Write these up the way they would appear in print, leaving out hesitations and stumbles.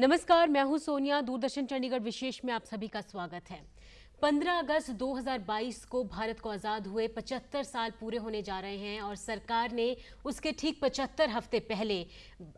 नमस्कार, मैं हूं सोनिया। दूरदर्शन चंडीगढ़ विशेष में आप सभी का स्वागत है। 15 अगस्त 2022 को भारत को आजाद हुए 75 साल पूरे होने जा रहे हैं और सरकार ने उसके ठीक 75 हफ्ते पहले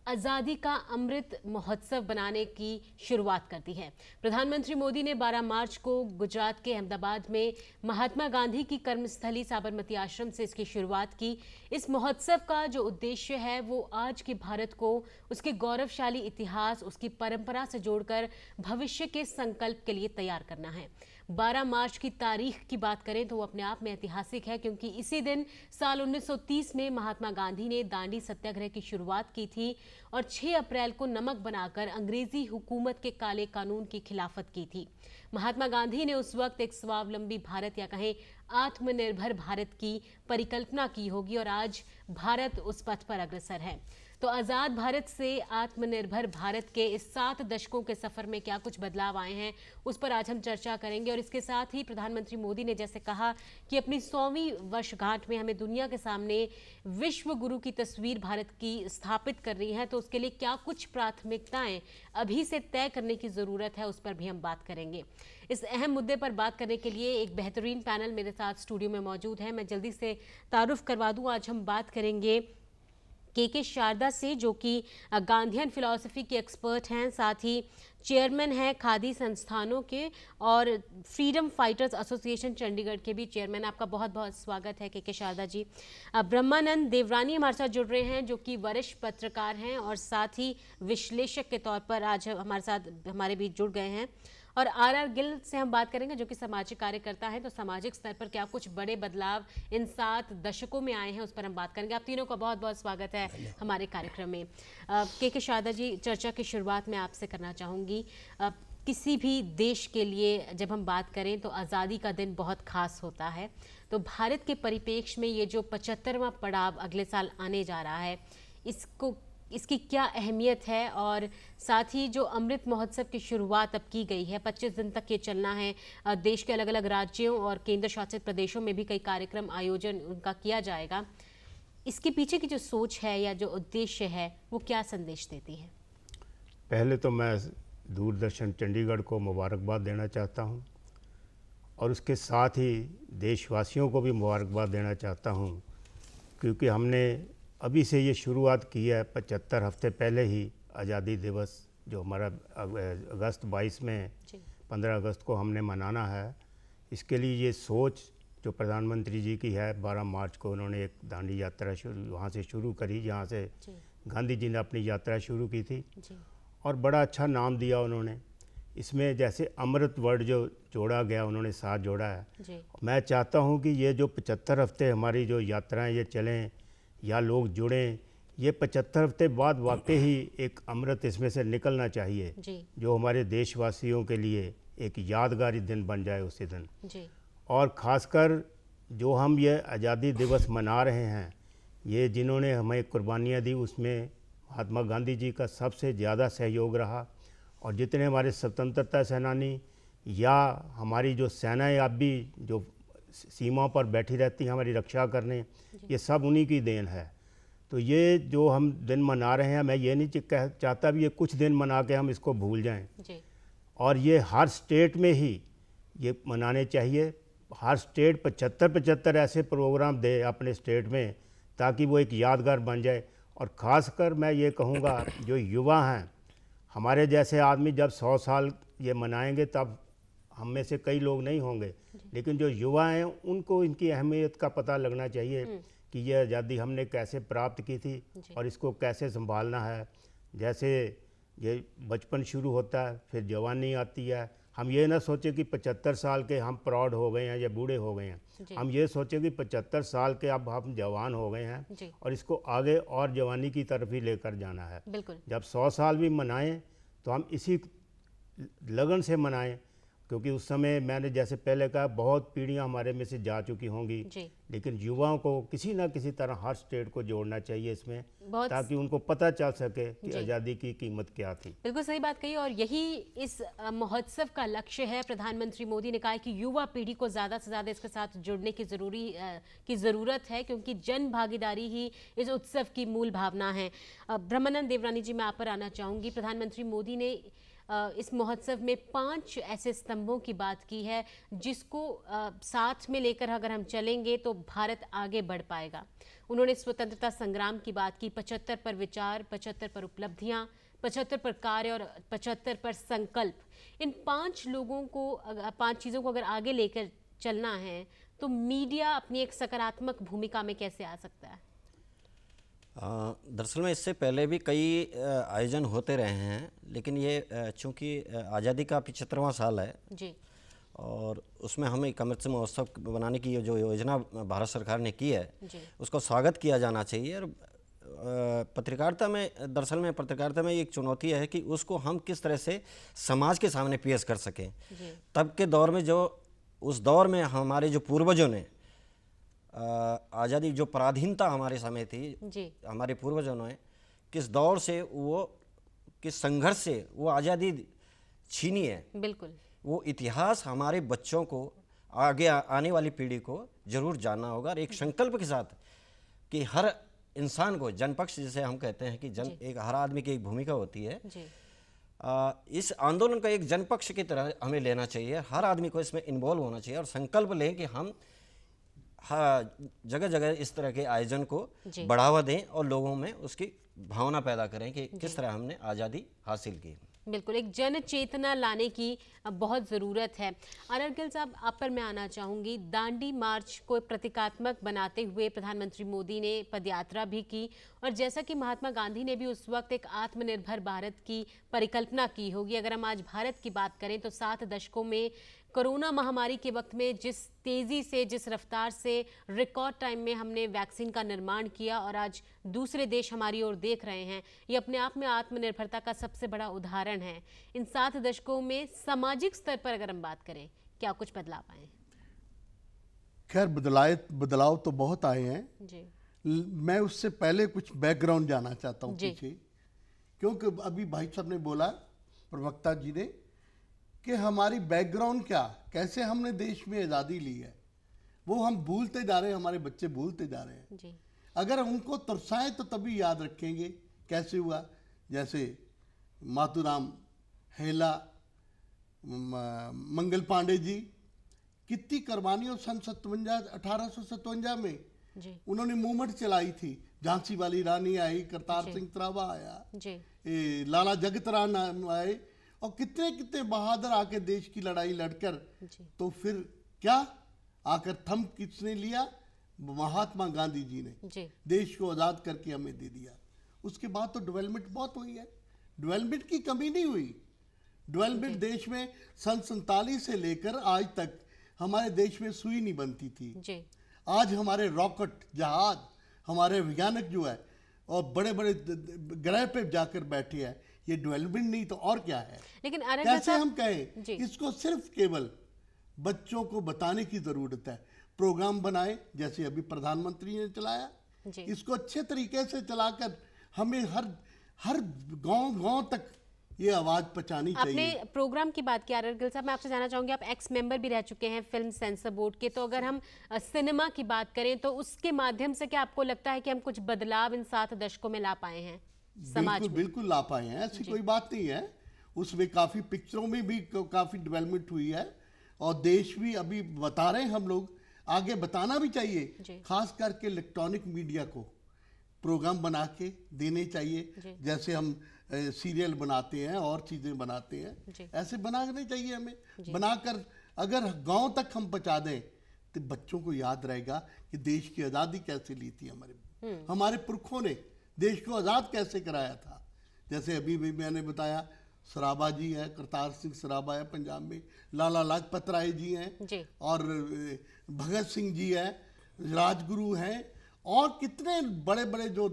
आजादी का अमृत महोत्सव बनाने की शुरुआत कर दी है। प्रधानमंत्री मोदी ने 12 मार्च को गुजरात के अहमदाबाद में महात्मा गांधी की कर्मस्थली साबरमती आश्रम से इसकी शुरुआत की। इस महोत्सव का जो उद्देश्य है वो आज के भारत को उसके गौरवशाली इतिहास, उसकी परंपरा से जोड़कर भविष्य के संकल्प के लिए तैयार करना है। 12 मार्च की तारीख की बात करें तो वो अपने आप में ऐतिहासिक है, क्योंकि इसी दिन साल 1930 में महात्मा गांधी ने दांडी सत्याग्रह की शुरुआत की थी और 6 अप्रैल को नमक बनाकर अंग्रेजी हुकूमत के काले कानून की खिलाफत की थी। महात्मा गांधी ने उस वक्त एक स्वावलंबी भारत या कहें आत्मनिर्भर भारत की परिकल्पना की होगी और आज भारत उस पथ पर अग्रसर है। तो आजाद भारत से आत्मनिर्भर भारत के इस 7 दशकों के सफर में क्या कुछ बदलाव आए हैं, उस पर आज हम चर्चा करेंगे। और इसके साथ ही प्रधानमंत्री मोदी ने जैसे कहा कि अपनी 100वीं वर्षगांठ में हमें दुनिया के सामने विश्व गुरु की तस्वीर भारत की स्थापित कर रही है, तो उसके लिए क्या कुछ प्राथमिकताएं अभी से तय करने की जरूरत है, उस पर भी हम बात करेंगे। इस अहम मुद्दे पर बात करने के लिए एक बेहतरीन पैनल मेरे साथ स्टूडियो में मौजूद है। मैं जल्दी से तारुफ करवा दूं। आज हम बात करेंगे के शारदा से, जो कि गांधीयन फिलॉसफी के एक्सपर्ट हैं, साथ ही चेयरमैन हैं खादी संस्थानों के और फ्रीडम फाइटर्स एसोसिएशन चंडीगढ़ के भी चेयरमैन। आपका बहुत बहुत स्वागत है के शारदा जी। ब्रह्मानंद देवरानी हमारे साथ जुड़ रहे हैं, जो कि वरिष्ठ पत्रकार हैं और साथ ही विश्लेषक के तौर पर आज हमारे साथ हमारे बीच जुड़ गए हैं। और आर गिल से हम बात करेंगे, जो कि सामाजिक कार्यकर्ता है। तो सामाजिक स्तर पर क्या कुछ बड़े बदलाव इन 7 दशकों में आए हैं, उस पर हम बात करेंगे। आप तीनों का बहुत बहुत स्वागत है हमारे कार्यक्रम में। के शारदा जी, चर्चा की शुरुआत मैं आपसे करना चाहूँगी। किसी भी देश के लिए जब हम बात करें तो आज़ादी का दिन बहुत खास होता है। तो भारत के परिप्रेक्ष्य में ये जो 75वां पड़ाव अगले साल आने जा रहा है, इसकी क्या अहमियत है? और साथ ही जो अमृत महोत्सव की शुरुआत अब की गई है, 25 दिन तक ये चलना है। देश के अलग अलग राज्यों और केंद्र शासित प्रदेशों में भी कई कार्यक्रम आयोजन उनका किया जाएगा। इसके पीछे की जो सोच है या जो उद्देश्य है, वो क्या संदेश देती है? पहले तो मैं दूरदर्शन चंडीगढ़ को मुबारकबाद देना चाहता हूँ और उसके साथ ही देशवासियों को भी मुबारकबाद देना चाहता हूँ, क्योंकि हमने अभी से ये शुरुआत की है। 75 हफ्ते पहले ही आज़ादी दिवस जो हमारा अगस्त 22 में 15 अगस्त को हमने मनाना है, इसके लिए ये सोच जो प्रधानमंत्री जी की है। 12 मार्च को उन्होंने एक दांडी यात्रा वहाँ से शुरू करी, जहाँ से गांधी जी ने अपनी यात्रा शुरू की थी और बड़ा अच्छा नाम दिया उन्होंने। इसमें जैसे अमृत वर्ड जो जोड़ा गया, उन्होंने साथ जोड़ा है। मैं चाहता हूँ कि ये जो 75 हफ्ते हमारी जो यात्राएं ये चलें या लोग जुड़ें, ये 75 हफ्ते बाद वाकई ही एक अमृत इसमें से निकलना चाहिए, जो हमारे देशवासियों के लिए एक यादगारी दिन बन जाए उसी दिन। और ख़ासकर जो हम ये आज़ादी दिवस मना रहे हैं, ये जिन्होंने हमें कुर्बानियाँ दी, उसमें महात्मा गांधी जी का सबसे ज़्यादा सहयोग रहा। और जितने हमारे स्वतंत्रता सेनानी या हमारी जो सेनाएं अब भी जो सीमा पर बैठी रहती हैं हमारी रक्षा करने, ये सब उन्हीं की देन है। तो ये जो हम दिन मना रहे हैं, मैं ये नहीं चाहता भी ये कुछ दिन मना के हम इसको भूल जाएं। और ये हर स्टेट में ही ये मनाने चाहिए। हर स्टेट 75 ऐसे प्रोग्राम दे अपने स्टेट में, ताकि वो एक यादगार बन जाए। और ख़ासकर मैं ये कहूँगा, जो युवा हैं, हमारे जैसे आदमी जब 100 साल ये मनाएंगे तब हम में से कई लोग नहीं होंगे, लेकिन जो युवा हैं उनको इनकी अहमियत का पता लगना चाहिए कि ये आज़ादी हमने कैसे प्राप्त की थी और इसको कैसे संभालना है। जैसे ये बचपन शुरू होता है, फिर जवानी आती है। हम ये ना सोचें कि 75 साल के हम प्रौढ़ हो गए हैं या बूढ़े हो गए हैं। हम ये सोचें कि 75 साल के अब हम जवान हो गए हैं और इसको आगे और जवानी की तरफ ही लेकर जाना है। जब 100 साल भी मनाएं तो हम इसी लगन से मनाएं, क्योंकि उस समय मैंने जैसे पहले कहा बहुत पीढ़ियां हमारे में से जा चुकी होंगी, जी। लेकिन युवाओं को किसी ना किसी तरह हर स्टेट को जोड़ना चाहिए इसमें, बहुत ताकि उनको पता चल सके कि जी। आज़ादी की कीमत क्या थी। बिल्कुल सही बात कही, और यही इस महोत्सव का लक्ष्य है। प्रधानमंत्री मोदी ने कहा है कि युवा पीढ़ी को ज़्यादा से ज़्यादा इसके साथ जुड़ने की ज़रूरत है, क्योंकि जन भागीदारी ही इस उत्सव की मूल भावना है। ब्रह्मानंद देवरानी जी, मैं आप पर आना चाहूँगी। प्रधानमंत्री मोदी ने इस महोत्सव में 5 ऐसे स्तंभों की बात की है जिसको साथ में लेकर अगर हम चलेंगे तो भारत आगे बढ़ पाएगा। उन्होंने स्वतंत्रता संग्राम की बात की, 75 पर विचार, 75 पर उपलब्धियां, 75 पर कार्य और 75 पर संकल्प। इन 5 लोगों को 5 चीज़ों को अगर आगे लेकर चलना है तो मीडिया अपनी एक सकारात्मक भूमिका में कैसे आ सकता है? दरअसल में इससे पहले भी कई आयोजन होते रहे हैं, लेकिन ये चूँकि आज़ादी का 75वां साल है जी, और उसमें हम एक अमृत महोत्सव बनाने की जो योजना भारत सरकार ने की है जी, उसको स्वागत किया जाना चाहिए। और पत्रकारिता में, दरअसल में पत्रकारिता में एक चुनौती है कि उसको हम किस तरह से समाज के सामने पेश कर सकें। जी, तब के दौर में उस दौर में हमारे जो पूर्वजों ने आज़ादी, जो पराधीनता हमारे समय थी, जी, हमारे पूर्वजों ने किस दौर से किस संघर्ष से वो आज़ादी छीनी है, बिल्कुल। वो इतिहास हमारे बच्चों को, आगे आने वाली पीढ़ी को जरूर जानना होगा। और एक संकल्प के साथ कि हर इंसान को, जनपक्ष जिसे हम कहते हैं कि एक हर आदमी की एक भूमिका होती है, जी, इस आंदोलन को एक जनपक्ष की तरह हमें लेना चाहिए। हर आदमी को इसमें इन्वॉल्व होना चाहिए और संकल्प लें कि हम जगह जगह इस तरह के आयोजन को बढ़ावा दें और लोगों में उसकी भावना पैदा करें कि किस तरह हमने आज़ादी हासिल की। बिल्कुल, एक जन चेतना लाने की बहुत ज़रूरत है। अरगिल साहब, आप पर मैं आना चाहूँगी। दांडी मार्च को प्रतीकात्मक बनाते हुए प्रधानमंत्री मोदी ने पदयात्रा भी की, और जैसा कि महात्मा गांधी ने भी उस वक्त एक आत्मनिर्भर भारत की परिकल्पना की होगी। अगर हम आज भारत की बात करें तो 7 दशकों में कोरोना महामारी के वक्त में जिस तेज़ी से, जिस रफ्तार से रिकॉर्ड टाइम में हमने वैक्सीन का निर्माण किया और आज दूसरे देश हमारी ओर देख रहे हैं, ये अपने आप में आत्मनिर्भरता का सबसे बड़ा उदाहरण है। इन 7 दशकों में सामाजिक स्तर पर अगर हम बात करें, क्या कुछ बदलाव आए? खैर, बदलाव तो बहुत आए हैं जी, मैं उससे पहले कुछ बैकग्राउंड जानना चाहता हूँ जी। पीछे, क्योंकि अभी भाई साहब ने बोला, प्रवक्ता जी ने, कि हमारी बैकग्राउंड क्या, कैसे हमने देश में आज़ादी ली है, वो हम भूलते जा रहे हैं, हमारे बच्चे भूलते जा रहे हैं। जी, अगर उनको तरसाएं तो तभी याद रखेंगे कैसे हुआ। जैसे मातूराम हेला, मंगल पांडे जी, कितनी कुर्बानियों सन 1857 में जी, उन्होंने मूवमेंट चलाई थी। झांसी वाली रानी आई, करतार सिंह सराभा आया, जी, लाला जगत राम आए, और कितने कितने बहादुर आके देश की लड़ाई लड़कर, जी, तो फिर क्या आकर थम किसने लिया? महात्मा गांधी जी ने जी, देश को आज़ाद करके हमें दे दिया। उसके बाद तो डेवलपमेंट बहुत हुई है, डेवलपमेंट की कमी नहीं हुई। डेवलपमेंट देश में सन 47 से लेकर आज तक हमारे देश में सुई नहीं बनती थी। जी, आज हमारे रॉकेट, जहाज, हमारे वैज्ञानिक जो है और बड़े बड़े ग्रह पे जाकर बैठे हैं, ये डेवलपमेंट नहीं तो और क्या है? लेकिन अरगिल कैसे साहब, हम कहें? जी, इसको सिर्फ केवल बच्चों को बताने की जरूरत है। प्रोग्राम बनाए, जैसे अभी प्रधानमंत्री ने चलाया, जी, इसको अच्छे तरीके से चलाकर हमें हर गांव तक ये आवाज पहुंचानी आपने चाहिए। प्रोग्राम की बात की अरगिल साहब, मैं आपसे जानना चाहूंगी, आप एक्स मेंबर भी रह चुके हैं फिल्म सेंसर बोर्ड के, तो अगर हम सिनेमा की बात करें तो उसके माध्यम से क्या आपको लगता है कि हम कुछ बदलाव इन 7 दशकों में ला पाए हैं समाज बिल्कुल में? बिल्कुल ला पाए हैं, ऐसी कोई बात नहीं है। उसमें काफ़ी पिक्चरों में भी काफ़ी डेवलपमेंट हुई है, और देश भी अभी बता रहे हैं हम लोग, आगे बताना भी जी। चाहिए। खास करके इलेक्ट्रॉनिक मीडिया को प्रोग्राम बना के देने चाहिए। जैसे हम सीरियल बनाते हैं और चीज़ें बनाते हैं, ऐसे बनाने चाहिए हमें। बनाकर अगर गांव तक हम पहुंचा दें तो बच्चों को याद रहेगा कि देश की आज़ादी कैसे ली थी हमारे पुरखों ने, देश को आज़ाद कैसे कराया था। जैसे अभी भी मैंने बताया, सराभा जी है, करतार सिंह सराभा है पंजाब में, लाला लाजपत राय जी हैं, और भगत सिंह जी हैं, राजगुरु हैं, और कितने बड़े बड़े जो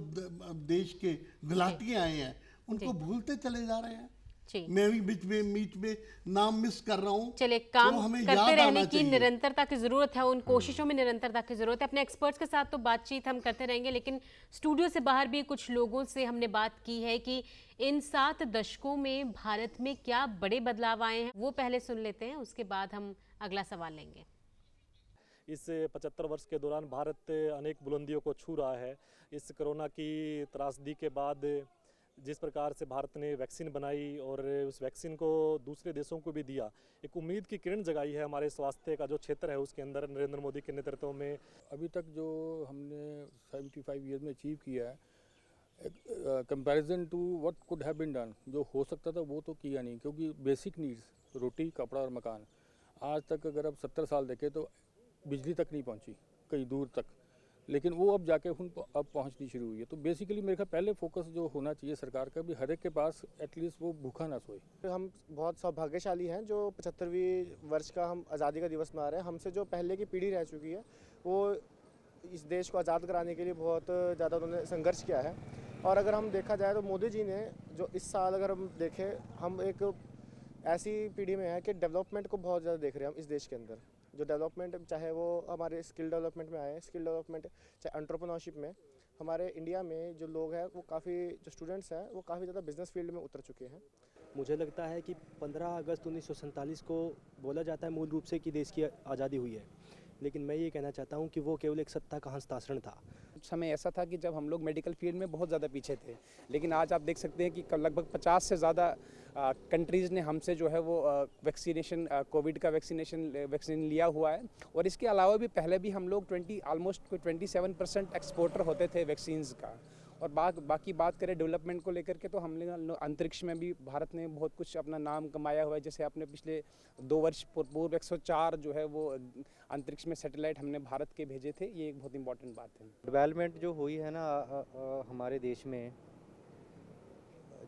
देश के घुलाटिए आए हैं, उनको भूलते चले जा रहे हैं। जी। मैं भी बीच में नाम मिस कर रहा हूँ। चलिए, काम तो हमें करते याद रहने आना की चाहिए। निरंतरता की जरूरत है, उन कोशिशों में निरंतरता की जरूरत है। अपने एक्सपर्ट्स के साथ तो बातचीत हम करते रहेंगे, लेकिन स्टूडियो से बाहर भी कुछ लोगों से हमने बात की है कि इन 7 दशकों में भारत में क्या बड़े बदलाव आए हैं, वो पहले सुन लेते हैं, उसके बाद हम अगला सवाल लेंगे। इस 75 वर्ष के दौरान भारत अनेक बुलंदियों को छू रहा है। इस कोरोना की त्रासदी के बाद जिस प्रकार से भारत ने वैक्सीन बनाई और उस वैक्सीन को दूसरे देशों को भी दिया, एक उम्मीद की किरण जगाई है हमारे स्वास्थ्य का जो क्षेत्र है उसके अंदर नरेंद्र मोदी के नेतृत्व में। अभी तक जो हमने 75 ईयर्स में अचीव किया है, comparison to what could have been done, जो हो सकता था वो तो किया नहीं, क्योंकि बेसिक नीड्स रोटी, कपड़ा और मकान, आज तक अगर अब 70 साल देखें तो बिजली तक नहीं पहुंची कई दूर तक, लेकिन वो अब जाके अब पहुंचनी शुरू हुई है। तो बेसिकली मेरे ख्याल पहले फोकस जो होना चाहिए सरकार का भी, हर एक के पास एटलीस्ट वो भूखा ना सोए। हम बहुत सौभाग्यशाली हैं जो 75वीं वर्ष का हम आज़ादी का दिवस मना रहे हैं। हमसे जो पहले की पीढ़ी रह चुकी है वो इस देश को आज़ाद कराने के लिए बहुत ज़्यादा उन्होंने संघर्ष किया है। और अगर हम देखा जाए तो मोदी जी ने जो इस साल अगर हम देखें, हम एक ऐसी पीढ़ी में है कि डेवलपमेंट को बहुत ज़्यादा देख रहे हैं हम इस देश के अंदर। जो डेवलपमेंट, चाहे वो हमारे स्किल डेवलपमेंट में आए, स्किल डेवलपमेंट चाहे एंटरप्रेन्योरशिप में, हमारे इंडिया में जो लोग हैं वो काफ़ी, जो स्टूडेंट्स हैं वो काफ़ी ज़्यादा बिजनेस फील्ड में उतर चुके हैं। मुझे लगता है कि 15 अगस्त 1947 को बोला जाता है मूल रूप से कि देश की आज़ादी हुई है, लेकिन मैं ये कहना चाहता हूँ कि वो केवल एक सत्ता का हस्ताक्षर था। समय ऐसा था कि जब हम लोग मेडिकल फील्ड में बहुत ज़्यादा पीछे थे, लेकिन आज आप देख सकते हैं कि लगभग 50 से ज़्यादा कंट्रीज़ ने हमसे जो है वो वैक्सीनेशन, कोविड का वैक्सीन लिया हुआ है। और इसके अलावा भी पहले भी हम लोग ऑलमोस्ट 27% एक्सपोर्टर होते थे वैक्सीन्स का। और बाकी बात करें डेवलपमेंट को लेकर के, तो हमने अंतरिक्ष में भी भारत ने बहुत कुछ अपना नाम कमाया हुआ है। जैसे आपने पिछले 2 वर्ष पूर्व 104 जो है वो अंतरिक्ष में सैटेलाइट हमने भारत के भेजे थे, ये एक बहुत इंपॉर्टेंट बात है। डेवलपमेंट जो हुई है ना हमारे देश में,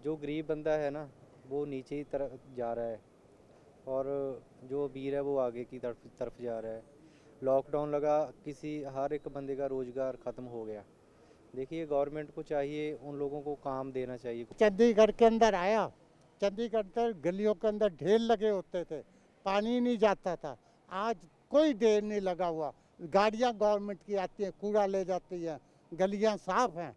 जो गरीब बंदा है ना वो नीचे ही तरफ जा रहा है और जो अमीर है वो आगे की तरफ जा रहा है। लॉकडाउन लगा, हर एक बंदे का रोज़गार ख़त्म हो गया। देखिए, गवर्नमेंट को चाहिए उन लोगों को काम देना चाहिए। चंडीगढ़ के अंदर आया, चंडीगढ़ के गलियों के अंदर ढेर लगे होते थे, पानी नहीं जाता था। आज कोई ढेर नहीं लगा हुआ, गाड़ियां गवर्नमेंट की आती हैं, कूड़ा ले जाती हैं, गलियां साफ हैं।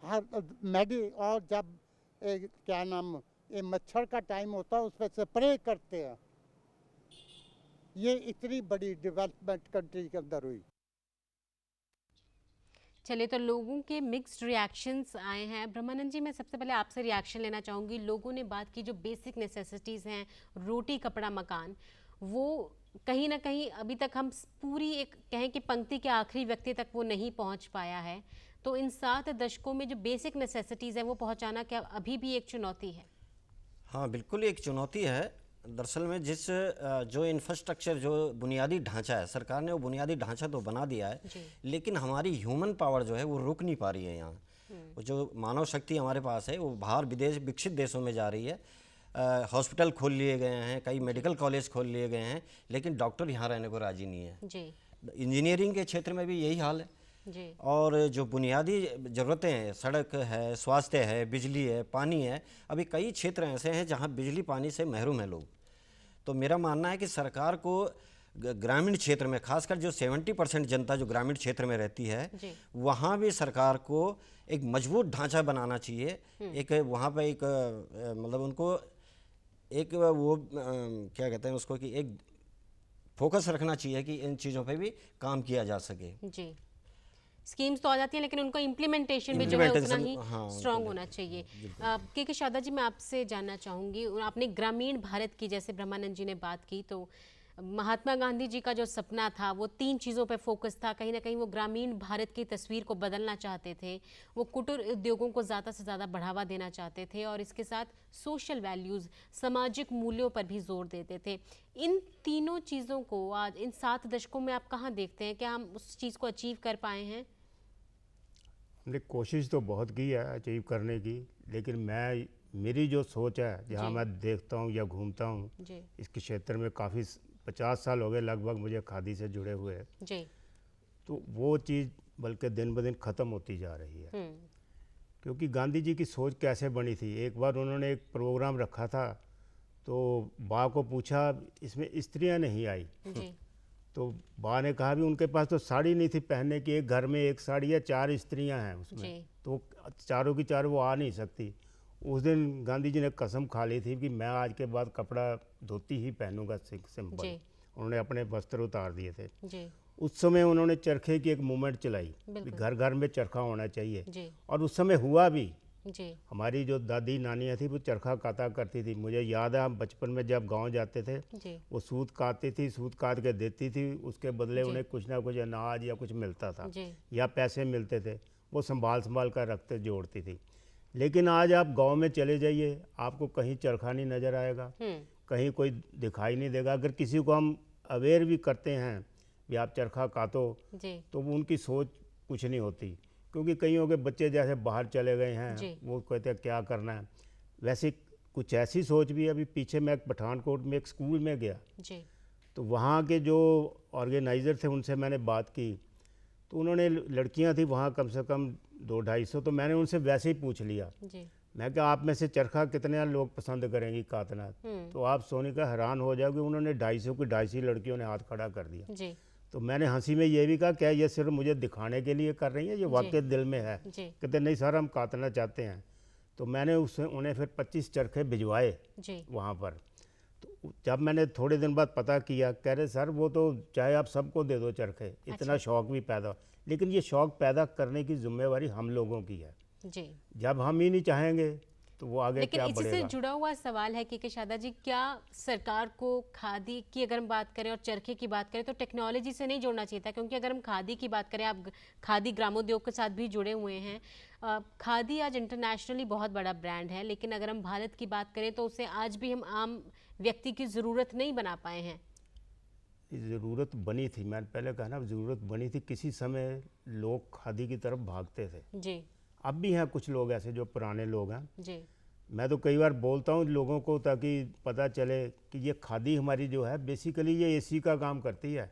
और जब क्या नाम, ये मच्छर का टाइम होता है उस पर स्प्रे करते हैं। ये इतनी बड़ी डेवलपमेंट कंट्री के अंदर हुई। चलिए, तो लोगों के मिक्स्ड रिएक्शंस आए हैं। ब्रह्मानंद जी, मैं सबसे पहले आपसे रिएक्शन लेना चाहूँगी। लोगों ने बात की जो बेसिक नेसेसिटीज़ हैं, रोटी, कपड़ा, मकान, वो कहीं ना कहीं अभी तक हम पूरी एक कहें कि पंक्ति के आखिरी व्यक्ति तक वो नहीं पहुंच पाया है। तो इन 7 दशकों में जो बेसिक नेसेसिटीज़ है वो पहुंचाना क्या अभी भी एक चुनौती है? हाँ, बिल्कुल एक चुनौती है। दरअसल में जो इंफ्रास्ट्रक्चर, जो बुनियादी ढांचा है, सरकार ने वो बुनियादी ढांचा तो बना दिया है, लेकिन हमारी ह्यूमन पावर जो है वो रुक नहीं पा रही है यहाँ। वो जो मानव शक्ति हमारे पास है वो बाहर विदेश, विकसित देशों में जा रही है। हॉस्पिटल खोल लिए गए हैं, कई मेडिकल कॉलेज खोल लिए गए हैं, लेकिन डॉक्टर यहाँ रहने को राजी नहीं है। इंजीनियरिंग के क्षेत्र में भी यही हाल है। और जो बुनियादी ज़रूरतें हैं, सड़क है, स्वास्थ्य है, बिजली है, पानी है, अभी कई क्षेत्र ऐसे हैं जहाँ बिजली पानी से महरूम है लोग। तो मेरा मानना है कि सरकार को ग्रामीण क्षेत्र में, खासकर जो 70% जनता जो ग्रामीण क्षेत्र में रहती है, वहाँ भी सरकार को एक मजबूत ढांचा बनाना चाहिए। एक वहाँ पर एक मतलब उनको एक वो क्या कहते हैं उसको, कि एक फोकस रखना चाहिए कि इन चीज़ों पे भी काम किया जा सके। जी, स्कीम्स तो आ जाती हैं, लेकिन उनका इम्प्लीमेंटेशन भी जो है उतना ही स्ट्रांग होना चाहिए। के शादा जी, मैं आपसे जानना चाहूँगी, आपने ग्रामीण भारत की, जैसे ब्रह्मानंद जी ने बात की, तो महात्मा गांधी जी का जो सपना था वो 3 चीज़ों पर फोकस था। कहीं ना कहीं वो ग्रामीण भारत की तस्वीर को बदलना चाहते थे, वो कुटीर उद्योगों को ज़्यादा से ज़्यादा बढ़ावा देना चाहते थे और इसके साथ सोशल वैल्यूज़, सामाजिक मूल्यों पर भी जोर देते थे। इन तीनों चीज़ों को आज इन 7 दशकों में आप कहाँ देखते हैं? क्या हम उस चीज़ को अचीव कर पाए हैं? हमने कोशिश तो बहुत की है अचीव करने की, लेकिन मेरी जो सोच है, जहाँ मैं देखता हूँ या घूमता हूँ, इसके क्षेत्र में काफ़ी 50 साल हो गए लगभग मुझे खादी से जुड़े हुए, तो वो चीज़ बल्कि दिन ब दिन ख़त्म होती जा रही है। क्योंकि गांधी जी की सोच कैसे बनी थी। एक बार उन्होंने एक प्रोग्राम रखा था, तो बा को पूछा इसमें स्त्रियां नहीं आई जी तो बा ने कहा भी उनके पास तो साड़ी नहीं थी पहनने की, एक घर में एक साड़ी है, 4 स्त्रियां हैं उसमें, जी तो चारों की चारों वो आ नहीं सकती। उस दिन गांधी जी ने कसम खा ली थी कि मैं आज के बाद कपड़ा धोती ही पहनूंगा, सिंपल। जी उन्होंने अपने वस्त्र उतार दिए थे। जी उस समय उन्होंने चरखे की एक मूवमेंट चलाई, बिल्कुल। घर घर में चरखा होना चाहिए, जी और उस समय हुआ भी। जी हमारी जो दादी नानियाँ थी वो चरखा काता करती थी। मुझे याद है हम बचपन में जब गांव जाते थे, जी वो सूत काटती थी, सूत काट के देती थी, उसके बदले जी। उन्हें कुछ ना कुछ अनाज या कुछ मिलता था जी या पैसे मिलते थे, वो संभाल कर रखते जोड़ती थी। लेकिन आज आप गांव में चले जाइए, आपको कहीं चरखा नहीं नज़र आएगा, कहीं कोई दिखाई नहीं देगा। अगर किसी को हम अवेयर भी करते हैं भी आप चरखा काटो, जी तो वो उनकी सोच कुछ नहीं होती, क्योंकि कईयों के बच्चे जैसे बाहर चले गए जी। हैं, वो कहते हैं क्या करना है। वैसे कुछ ऐसी सोच भी है। अभी पीछे मैं पठानकोट में एक स्कूल में गया, जी तो वहाँ के जो ऑर्गेनाइज़र थे उनसे मैंने बात की, तो उन्होंने लड़कियाँ थी वहाँ कम से कम 200-250, तो मैंने उनसे वैसे ही पूछ लिया, जी मैं क्या आप में से चरखा कितने लोग पसंद करेंगी काटना। तो आप सोनी का हैरान हो जाओगे, उन्होंने 250 की 250 लड़कियों ने हाथ खड़ा कर दिया। जी तो मैंने हंसी में ये भी कहा क्या ये सिर्फ मुझे दिखाने के लिए कर रही है, ये वाकई दिल में है। जी कहते नहीं सर हम काटना चाहते हैं। तो मैंने उससे उन्हें फिर 25 चरखे भिजवाए जी वहाँ पर। तो जब मैंने थोड़े दिन बाद पता किया, कह रहे सर वो तो चाहे आप सबको दे दो चरखे, इतना शौक़ भी पैदा, लेकिन ये शौक़ पैदा करने की जिम्मेवारी हम लोगों की है। जी जब हम ही नहीं चाहेंगे तो वो आगे लेकिन क्या इसी से बढ़ेगा। जुड़ा हुआ सवाल है कि शादा जी, क्या सरकार को खादी की अगर हम बात करें और चरखे की बात करें तो टेक्नोलॉजी से नहीं जोड़ना चाहिए था? क्योंकि अगर हम खादी की बात करें, आप खादी ग्रामोद्योग के साथ भी जुड़े हुए हैं, खादी आज इंटरनेशनली बहुत बड़ा ब्रांड है, लेकिन अगर हम भारत की बात करें तो उसे आज भी हम आम व्यक्ति की ज़रूरत नहीं बना पाए हैं। ज़रूरत बनी थी, मैंने पहले कहा ना, ज़रूरत बनी थी। किसी समय लोग खादी की तरफ भागते थे, जी अब भी हैं कुछ लोग ऐसे जो पुराने लोग हैं। जी मैं तो कई बार बोलता हूँ लोगों को ताकि पता चले कि ये खादी हमारी जो है बेसिकली ये एसी का काम करती है।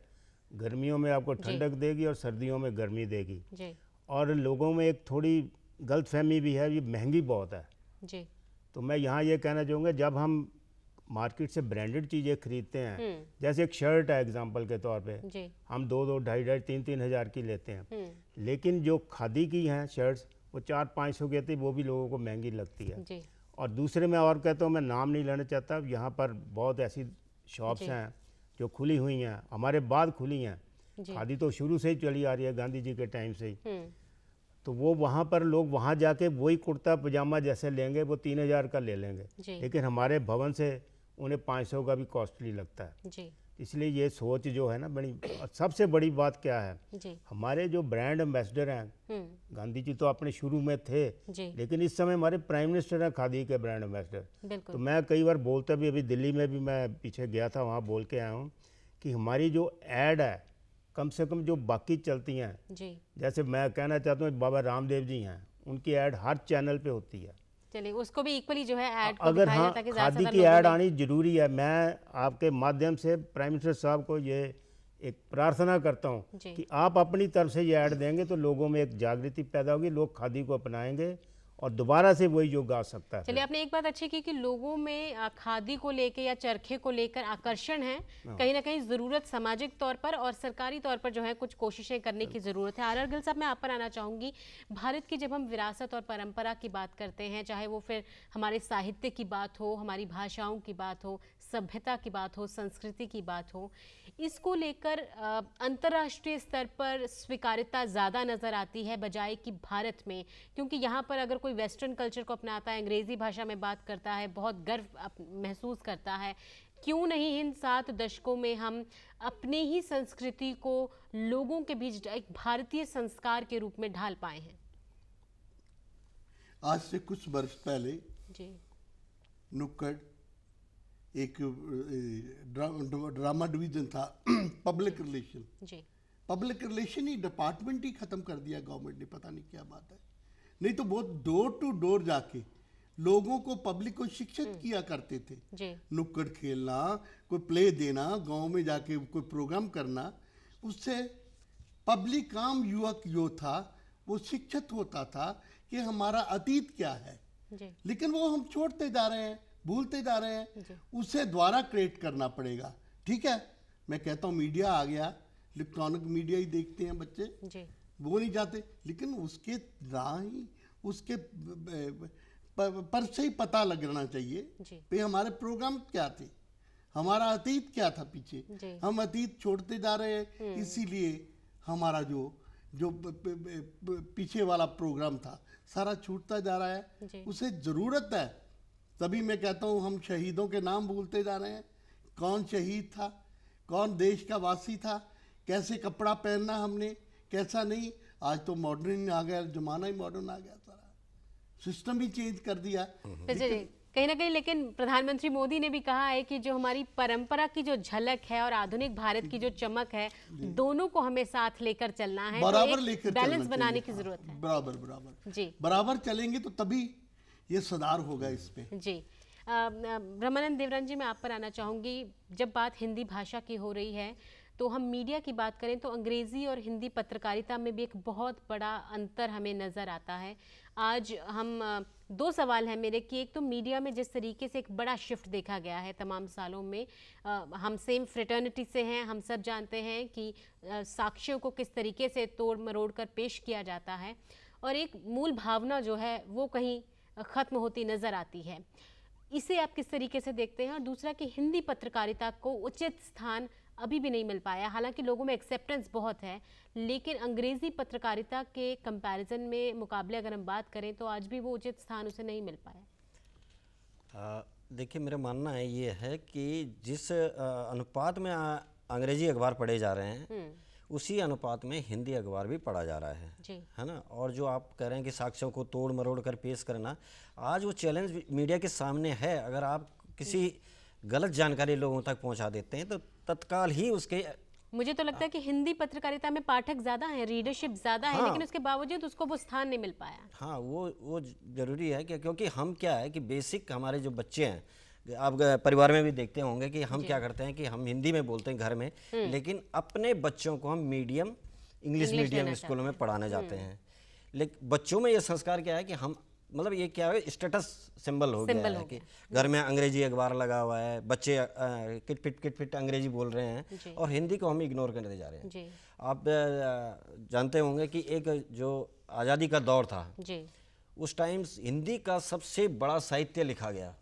गर्मियों में आपको ठंडक देगी और सर्दियों में गर्मी देगी। जी और लोगों में एक थोड़ी गलतफहमी भी है, ये महंगी बहुत है। जी तो मैं यहाँ ये कहना चाहूँगा, जब हम मार्केट से ब्रांडेड चीज़ें खरीदते हैं, जैसे एक शर्ट है एग्जांपल के तौर पे, जी हम 2-2, 2.5-2.5, 3-3 हज़ार की लेते हैं, लेकिन जो खादी की हैं शर्ट्स वो 400-500 की आती है, वो भी लोगों को महंगी लगती है। जी और दूसरे मैं और कहता हूँ, मैं नाम नहीं लेना चाहता, यहाँ पर बहुत ऐसी शॉप्स जी। हैं जो खुली हुई हैं, हमारे बाद खुली हैं। जी खादी तो शुरू से ही चली आ रही है, गांधी जी के टाइम से ही। हम्म तो वो वहाँ पर लोग वहाँ जाके वही कुर्ता पजामा जैसे लेंगे वो 3000 का ले लेंगे, जी लेकिन हमारे भवन से उन्हें 500 का भी कॉस्टली लगता है। जी इसलिए ये सोच जो है ना बड़ी, और सबसे बड़ी बात क्या है, जी हमारे जो ब्रांड एम्बेसडर हैं, गांधी जी तो अपने शुरू में थे, जी लेकिन इस समय हमारे प्राइम मिनिस्टर हैं खादी के ब्रांड एम्बेसडर। तो बिल्कुल मैं कई बार बोलता भी, अभी दिल्ली में भी मैं पीछे गया था, वहाँ बोल के आया हूँ कि हमारी जो ऐड है कम से कम जो बाकी चलती हैं, जी जैसे मैं कहना चाहता हूँ बाबा रामदेव जी हैं, उनकी ऐड हर चैनल पे होती है। चलिए उसको भी इक्वली जो है ऐड को अगर दिखाया हाँ जाता है कि ज़्यादा से खादी ज़्यादा की लोगों ऐड में- आनी जरूरी है। मैं आपके माध्यम से प्राइम मिनिस्टर साहब को ये एक प्रार्थना करता हूँ जी। कि आप अपनी तरफ से ये ऐड देंगे तो लोगों में एक जागृति पैदा होगी, लोग खादी को अपनाएंगे और दोबारा से वही युग आ सकता है। चलिए आपने एक बात अच्छी की कि लोगों में खादी को लेकर या चरखे को लेकर आकर्षण है, कहीं ना कहीं ज़रूरत सामाजिक तौर पर और सरकारी तौर पर जो है कुछ कोशिशें करने की ज़रूरत है। आर गिल साहब, मैं आप पर आना चाहूँगी। भारत की जब हम विरासत और परंपरा की बात करते हैं, चाहे वो फिर हमारे साहित्य की बात हो, हमारी भाषाओं की बात हो, सभ्यता की बात हो, संस्कृति की बात हो, इसको लेकर अंतर्राष्ट्रीय स्तर पर स्वीकार्यता ज़्यादा नज़र आती है बजाय कि भारत में, क्योंकि यहाँ पर अगर कोई वेस्टर्न कल्चर को अपनाता है, अंग्रेज़ी भाषा में बात करता है, बहुत गर्व महसूस करता है, क्यों नहीं इन 7 दशकों में हम अपनी ही संस्कृति को लोगों के बीच एक भारतीय संस्कार के रूप में ढाल पाए हैं? आज से कुछ वर्ष पहले जी नुक्कड़ एक ड्रामा डिवीजन था, पब्लिक रिलेशन, जी पब्लिक रिलेशन ही डिपार्टमेंट ही खत्म कर दिया गवर्नमेंट ने, पता नहीं क्या बात है। नहीं तो बहुत डोर टू डोर जाके लोगों को, पब्लिक को शिक्षित किया करते थे। जी नुक्कड़ खेलना, कोई प्ले देना, गांव में जाके कोई प्रोग्राम करना, उससे पब्लिक आम युवक जो था वो शिक्षित होता था कि हमारा अतीत क्या है, लेकिन वो हम छोड़ते जा रहे हैं, भूलते जा रहे हैं। उसे दोबारा क्रिएट करना पड़ेगा। ठीक है, मैं कहता हूँ मीडिया आ गया, इलेक्ट्रॉनिक मीडिया ही देखते हैं बच्चे, वो नहीं जाते, लेकिन उसके राह ही उसके पर से ही पता लगना चाहिए कि हमारे प्रोग्राम क्या थे, हमारा अतीत क्या था पीछे। हम अतीत छोड़ते जा रहे हैं, इसीलिए हमारा जो पीछे वाला प्रोग्राम था सारा छूटता जा रहा है। उसे ज़रूरत है, तभी मैं कहता हूँ हम शहीदों के नाम भूलते जा रहे हैं। कौन शहीद था, कौन देश का वासी था, कैसे कपड़ा पहनना हमने, कैसा नहीं। आज तो मॉडर्न आ गया, जमाना ही मॉडर्न आ गया, सारा सिस्टम ही चेंज कर दिया। कहीं ना कहीं लेकिन प्रधानमंत्री मोदी ने भी कहा है कि जो हमारी परंपरा की जो झलक है और आधुनिक भारत की जो चमक है, दोनों को हमें साथ लेकर चलना है, बराबर तो लेकर बैलेंस बनाने की जरूरत है। बराबर जी, बराबर चलेंगे तो तभी ये सुधार होगा इसमें। जी, ब्रह्मानंद देवरन जी, मैं आप पर आना चाहूँगी। जब बात हिंदी भाषा की हो रही है तो हम मीडिया की बात करें तो अंग्रेज़ी और हिंदी पत्रकारिता में भी एक बहुत बड़ा अंतर हमें नज़र आता है। आज हम दो सवाल हैं मेरे कि एक तो मीडिया में जिस तरीके से एक बड़ा शिफ्ट देखा गया है तमाम सालों में, हम सेम फ्रेटर्निटी से हैं, हम सब जानते हैं कि साक्ष्यों को किस तरीके से तोड़ मरोड़ कर पेश किया जाता है, और एक मूल भावना जो है वो कहीं ख़त्म होती नज़र आती है। इसे आप किस तरीके से देखते हैं? और दूसरा कि हिंदी पत्रकारिता को उचित स्थान अभी भी नहीं मिल पाया, हालांकि लोगों में एक्सेप्टेंस बहुत है, लेकिन अंग्रेज़ी पत्रकारिता के कंपैरिजन में मुकाबले अगर हम बात करें तो आज भी वो उचित स्थान उसे नहीं मिल पाया। देखिए, मेरा मानना ये है कि जिस अनुपात में अंग्रेजी अखबार पढ़े जा रहे हैं उसी अनुपात में हिंदी अखबार भी पढ़ा जा रहा है ना। और जो आप कह रहे हैं कि साक्ष्यों को तोड़ मरोड़ कर पेश करना, आज वो चैलेंज मीडिया के सामने है। अगर आप किसी गलत जानकारी लोगों तक पहुंचा देते हैं तो तत्काल ही उसके, मुझे तो लगता है कि हिंदी पत्रकारिता में पाठक ज़्यादा हैं, रीडरशिप ज़्यादा है, लेकिन उसके बावजूद उसको वो स्थान नहीं मिल पाया। हाँ, वो जरूरी है क्योंकि हम क्या है कि बेसिक हमारे जो बच्चे हैं, आप परिवार में भी देखते होंगे कि हम क्या करते हैं कि हम हिंदी में बोलते हैं घर में, लेकिन अपने बच्चों को हम मीडियम इंग्लिश मीडियम स्कूलों में पढ़ाने जाते हैं। लेकिन बच्चों में ये संस्कार क्या है कि हम, मतलब ये क्या है, स्टेटस सिंबल हो गया है कि घर में अंग्रेजी अखबार लगा हुआ है, बच्चे किट-पिट अंग्रेजी बोल रहे हैं और हिंदी को हम इग्नोर करते जा रहे हैं। आप जानते होंगे कि एक जो आज़ादी का दौर था, उस टाइम हिंदी का सबसे बड़ा साहित्य लिखा गया।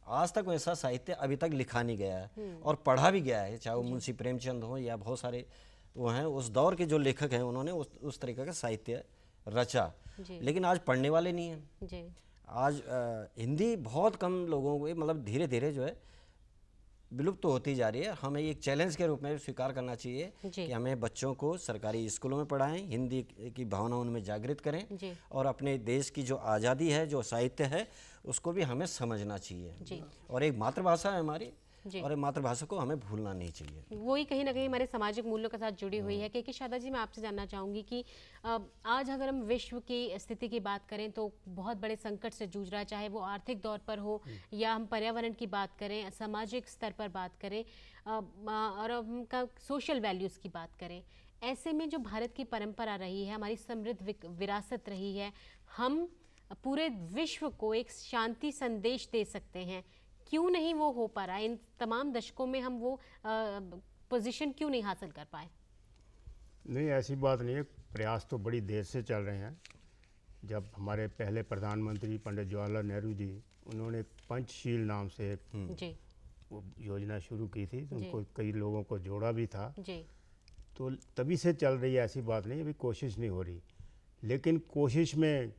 आज तक वैसा साहित्य अभी तक लिखा नहीं गया है और पढ़ा भी गया है, चाहे वो मुंशी प्रेमचंद हो या बहुत सारे वो हैं, उस दौर के जो लेखक हैं उन्होंने उस तरीके का साहित्य रचा, लेकिन आज पढ़ने वाले नहीं हैं। आज हिंदी बहुत कम लोगों को, मतलब धीरे धीरे जो है विलुप्त तो होती जा रही है। हमें एक चैलेंज के रूप में स्वीकार करना चाहिए कि हमें बच्चों को सरकारी स्कूलों में पढ़ाएं, हिंदी की भावना उनमें जागृत करें और अपने देश की जो आज़ादी है, जो साहित्य है, उसको भी हमें समझना चाहिए। और एक मातृभाषा है हमारी, और मातृभाषा को हमें भूलना नहीं चाहिए। वही कहीं ना कहीं हमारे सामाजिक मूल्यों के साथ जुड़ी हुई है। कि शादा जी, मैं आपसे जानना चाहूँगी कि आज अगर हम विश्व की स्थिति की बात करें तो बहुत बड़े संकट से जूझ रहा है, चाहे वो आर्थिक तौर पर हो या हम पर्यावरण की बात करें, सामाजिक स्तर पर बात करें और उनका सोशल वैल्यूज़ की बात करें। ऐसे में जो भारत की परंपरा रही है, हमारी समृद्ध विरासत रही है, हम पूरे विश्व को एक शांति संदेश दे सकते हैं, क्यों नहीं वो हो पा रहा है? इन तमाम दशकों में हम वो पोजीशन क्यों नहीं हासिल कर पाए? नहीं, ऐसी बात नहीं है, प्रयास तो बड़ी देर से चल रहे हैं। जब हमारे पहले प्रधानमंत्री पंडित जवाहरलाल नेहरू जी, उन्होंने पंचशील नाम से एक वो योजना शुरू की थी, तो उनको कई लोगों को जोड़ा भी था, तो तभी से चल रही है, ऐसी बात नहीं, अभी कोशिश नहीं हो रही। लेकिन कोशिश में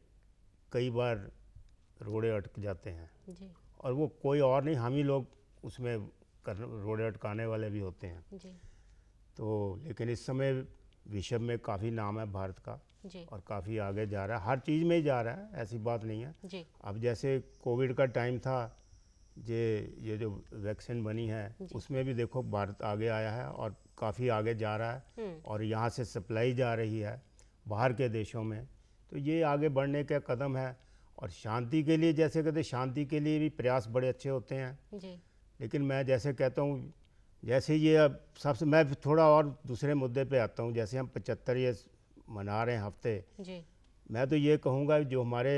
कई बार रोड़े अटक जाते हैं और वो कोई और नहीं, हम ही लोग उसमें रोड़े अटकाने वाले भी होते हैं। तो लेकिन इस समय विश्व में काफ़ी नाम है भारत का और काफ़ी आगे जा रहा है, हर चीज़ में ही जा रहा है, ऐसी बात नहीं है। अब जैसे कोविड का टाइम था, ये जो वैक्सीन बनी है उसमें भी देखो भारत आगे आया है और काफ़ी आगे जा रहा है और यहाँ से सप्लाई जा रही है बाहर के देशों में, तो ये आगे बढ़ने का कदम है। और शांति के लिए, जैसे कहते शांति के लिए भी प्रयास बड़े अच्छे होते हैं लेकिन मैं जैसे कहता हूँ, जैसे ये अब सबसे, मैं थोड़ा और दूसरे मुद्दे पे आता हूँ, जैसे हम 75 ये मना रहे हैं हफ्ते, जी मैं तो ये कहूँगा जो हमारे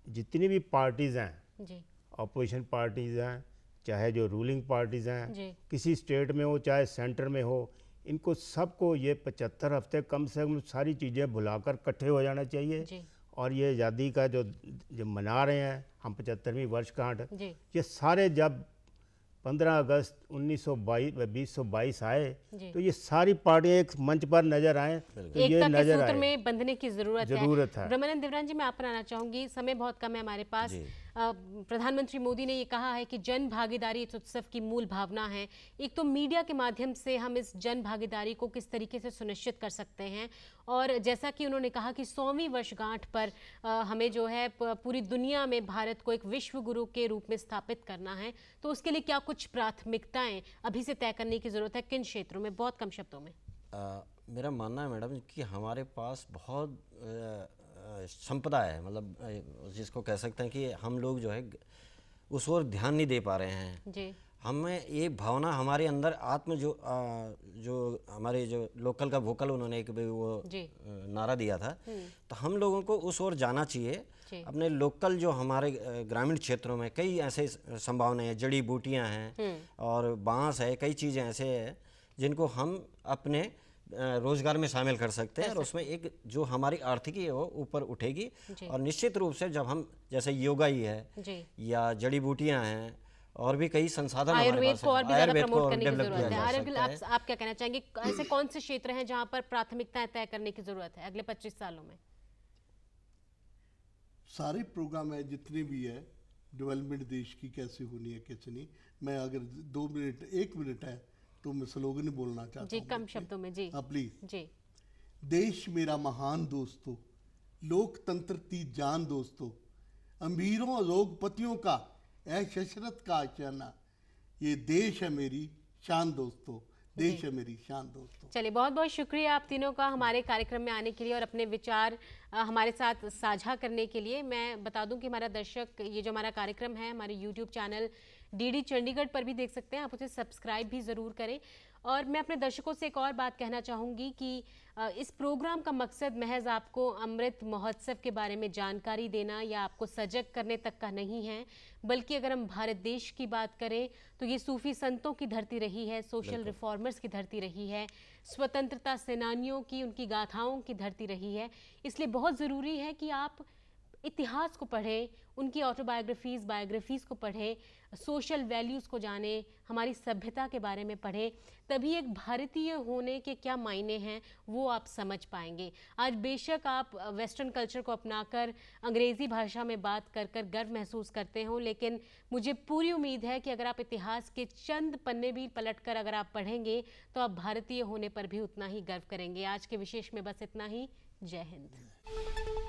जितनी भी पार्टीज़ हैं, जी अपोजिशन पार्टीज़ हैं, चाहे जो रूलिंग पार्टीज़ हैं, जी किसी स्टेट में हो चाहे सेंटर में हो, इनको सबको ये 75 हफ्ते कम से कम सारी चीज़ें भुलाकर इकट्ठे हो जाना चाहिए। जी और ये आज़ादी का जो मना रहे हैं हम 75वीं वर्षगांठ, जी ये सारे जब 15 अगस्त 2022 आए जी। तो ये सारी पार्टियां एक मंच पर नजर आए तो ये एकता के नजर सूत्र आए। में बंधने की जरूरत है। ब्रह्मानंद देवरान जी, मैं आप पर आना चाहूंगी, समय बहुत कम है हमारे पास। प्रधानमंत्री मोदी ने ये कहा है कि जन भागीदारी इस उत्सव की मूल भावना है। एक तो मीडिया के माध्यम से हम इस जन भागीदारी को किस तरीके से सुनिश्चित कर सकते हैं, और जैसा कि उन्होंने कहा कि 100वीं वर्षगांठ पर हमें जो है पूरी दुनिया में भारत को एक विश्व गुरु के रूप में स्थापित करना है, तो उसके लिए क्या कुछ प्राथमिकताएं अभी से तय करने की जरूरत है, किन क्षेत्रों में? बहुत कम शब्दों में। मेरा मानना है मैडम कि हमारे पास बहुत संपदा है, मतलब जिसको कह सकते हैं कि हम लोग जो है उस ओर ध्यान नहीं दे पा रहे हैं जी। हमें ये भावना हमारे अंदर आत्म जो हमारे जो लोकल का वोकल उन्होंने एक वो नारा दिया था, तो हम लोगों को उस ओर जाना चाहिए। अपने लोकल जो हमारे ग्रामीण क्षेत्रों में कई ऐसे संभावनाएं हैं, जड़ी बूटियां हैं और बांस है, कई चीज़ें ऐसे हैं जिनको हम अपने रोजगार में शामिल कर सकते हैं और उसमें एक जो हमारी आर्थिकी है वो ऊपर उठेगी। और निश्चित रूप से जब हम जैसे योगा ही है या जड़ी बूटियां हैं और भी कई संसाधन आयुर्वेद को और भी ज़्यादा प्रमोट करने की जरूरत है। आप क्या कहना चाहेंगे, ऐसे कौन से क्षेत्र हैं जहां पर प्राथमिकताएं तय करने की जरूरत है अगले 25 सालों में? सारे प्रोग्राम है जितने भी है, डेवलपमेंट देश की कैसे होनी है कैसे नहीं। मैं अगर 2 मिनट 1 मिनट है तो मैं स्लोगन बोलना चाहता हूँ जी, कम शब्दों में जी। प्लीज जी। देश मेरा महान दोस्तों, लोकतंत्र की जान दोस्तों, अमीरों रोगपतियों का शशरत का आशियाना, ये देश है मेरी शान दोस्तों, देश है मेरी शान दोस्तों। चलिए, बहुत बहुत शुक्रिया आप तीनों का हमारे कार्यक्रम में आने के लिए और अपने विचार हमारे साथ साझा करने के लिए। मैं बता दूं कि हमारा दर्शक, ये जो हमारा कार्यक्रम है हमारे YouTube चैनल DD चंडीगढ़ पर भी देख सकते हैं, आप उसे सब्सक्राइब भी ज़रूर करें। और मैं अपने दर्शकों से एक और बात कहना चाहूँगी कि इस प्रोग्राम का मकसद महज आपको अमृत महोत्सव के बारे में जानकारी देना या आपको सजग करने तक का नहीं है, बल्कि अगर हम भारत देश की बात करें तो ये सूफी संतों की धरती रही है, सोशल रिफॉर्मर्स की धरती रही है, स्वतंत्रता सेनानियों की, उनकी गाथाओं की धरती रही है। इसलिए बहुत ज़रूरी है कि आप इतिहास को पढ़ें, उनकी ऑटोबायोग्राफीज़, बायोग्राफीज़ को पढ़ें, सोशल वैल्यूज़ को जानें, हमारी सभ्यता के बारे में पढ़ें, तभी एक भारतीय होने के क्या मायने हैं वो आप समझ पाएंगे। आज बेशक आप वेस्टर्न कल्चर को अपनाकर अंग्रेज़ी भाषा में बात कर कर गर्व महसूस करते हो, लेकिन मुझे पूरी उम्मीद है कि अगर आप इतिहास के चंद पन्ने भी पलटकर अगर आप पढ़ेंगे तो आप भारतीय होने पर भी उतना ही गर्व करेंगे। आज के विशेष में बस इतना ही। जय हिंद।